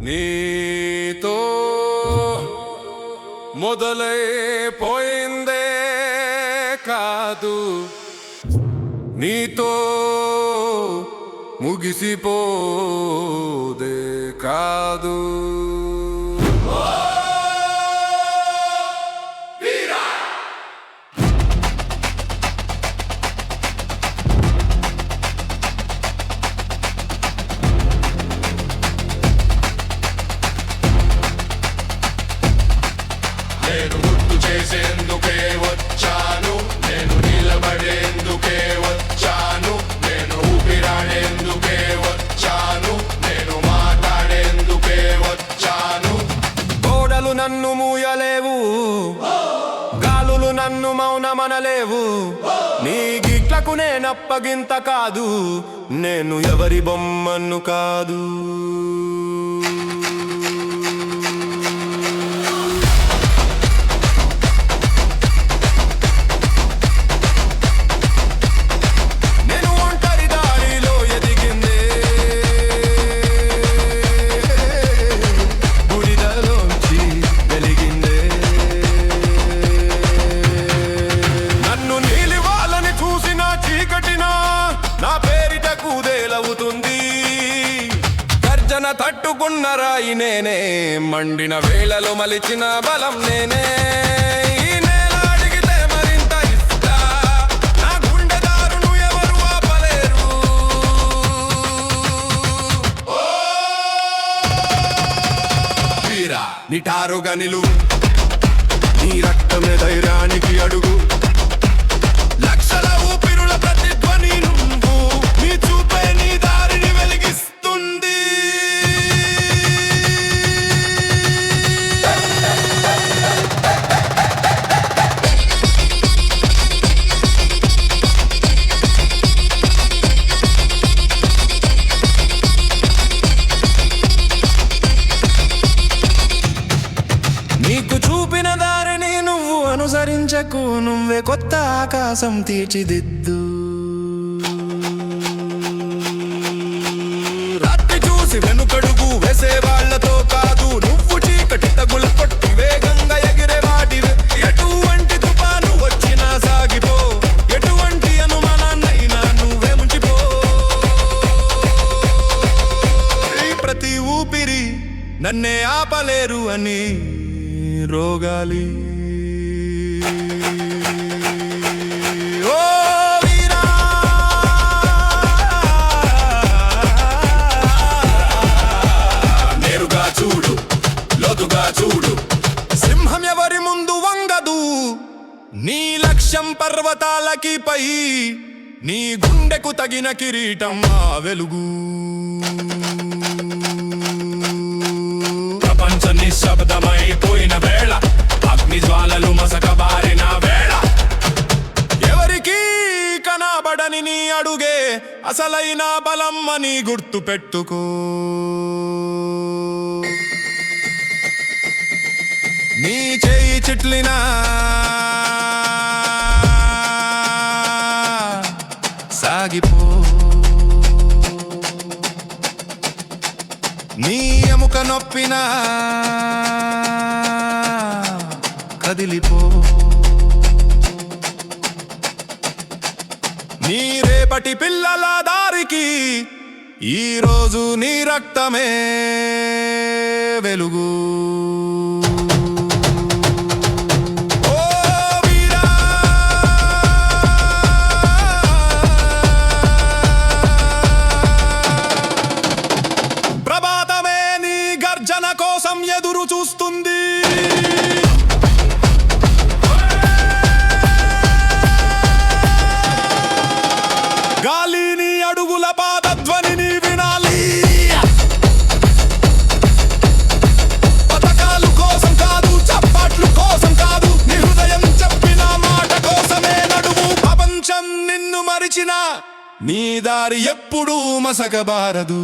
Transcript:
నీతో మొదలైపోయిందే కాదు, నీతో ముగిసిపోదే కాదు. నేను గుర్తు చేసేందుకే వచ్చాను, నేను నిలబడేందుకే వచ్చాను, నేను ఊపిరాడేందుకే వచ్చాను, నేను మాట్లాడేందుకే వచ్చాను. గోడలు నన్ను మూయలేవు, గాలులు నన్ను మౌనమనలేవు. నీ గిట్లకు నేనప్పగింత కాదు, నేను ఎవరి బొమ్మను కాదు. గర్జన తట్టుకున్న రాయి నేనే, మండిన వేళలో మలిచిన బలం నేనే. ఈ నేల అడిగితే మరింత ఇస్తా, నా గుండె దారును ఎవరు ఆపలేరు. వీరా నిటారుగా నిలువు, నీ రక్తమే ధైర్యానికి అడుగు. లక్షల ఊపిరుల ప్రతిధ్వని నువ్వు, నీ చూపే నీ దారిని వెలిగిస్తుంది. నీకు చూపిన దారిని నువ్వు అనుసరించకు, నువ్వే కొత్త ఆకాశం తీర్చిదిద్దు. రాత్రి చూసి వెనుకడుగు వేసే వాళ్లతో కాదు, నువ్వు చీకటి తగులు కొట్టి వేగంగా ఎగిరే వాటివే. ఎటువంటి తుఫాను వచ్చినా సాగిపో, ఎటువంటి అనుమానాన్నైనా నువ్వే ముంచిపో. ప్రతి ఊపిరి నన్నే ఆపలేరు అని రోగాలి. ఓ వీరా, నేరుగా చూడు, లోతుగా చూడు, సింహం ఎవరి ముందు వంగదు. నీ లక్ష్యం పర్వతాలకి పై, నీ గుండెకు తగిన కిరీటం ఆ వెలుగు. ప్రపంచ నిశ్శబ్దమైపోయిన వేళ, అగ్ని జ్వాలలు మసకబారిన వేళ, ఎవరికి కనబడని నీ అడుగే అసలైన బలం అని గుర్తు పెట్టుకో. నీ చేయి చిట్లినా సాగిపో, నీ ఎముక నొప్పినా కదిలిపో. నీ రేపటి పిల్లల దారికి ఈరోజు నీ రక్తమే వెలుగు. ఓ వీరా, ప్రభాతమే నీ గర్జన కోసం ఎదురు చూస్తుంది. గాలి నీ అడుగుల పాదధ్వనిని వినాలి. పథకాలు కోసం కాదు, చప్పట్లు కోసం కాదు, నీ హృదయం చెప్పిన మాట కోసమే నడువు. ప్రపంచం నిన్ను మరిచిన నీ దారి ఎప్పుడూ మసకబారదు.